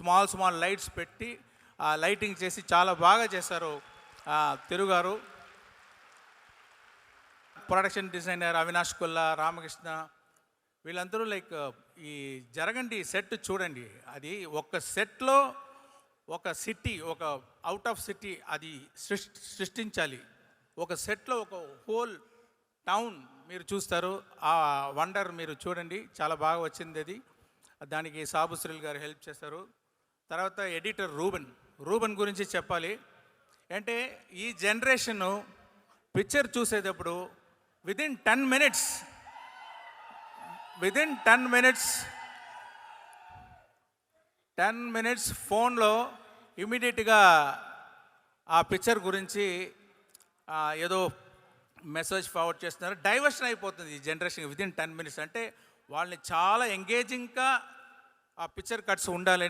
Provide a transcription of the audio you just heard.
Small lights పెట్టి lighting చేసి చాలా బాగా చేశారు తిరుగారు. ప్రొడక్షన్ డిజైనర్ అవినాష్ కొల్లా, రామకృష్ణ, వీళ్ళందరూ లైక్ ఈ జరగండి సెట్ చూడండి. అది ఒక సెట్లో ఒక సిటీ, ఒక అవుట్ ఆఫ్ సిటీ అది సృష్టించాలి. ఒక సెట్లో ఒక హోల్ టౌన్ మీరు చూస్తారు. ఆ వండర్ మీరు చూడండి, చాలా బాగా వచ్చింది అది. దానికి సాబుశ్రీల్ గారు హెల్ప్ చేశారు. తర్వాత ఎడిటర్ రూబన్ గురించి చెప్పాలి. అంటే ఈ జనరేషను పిక్చర్ చూసేటప్పుడు విదిన్ 10 మినిట్స్ ఫోన్లో ఇమీడియట్గా ఆ పిక్చర్ గురించి ఏదో మెసేజ్ ఫార్వర్డ్ చేస్తున్నారు. డైవర్షన్ అయిపోతుంది ఈ జనరేషన్ విదిన్ 10 మినిట్స్. అంటే వాళ్ళని చాలా ఎంగేజింగ్గా ఆ పిక్చర్ కట్స్ ఉండాలని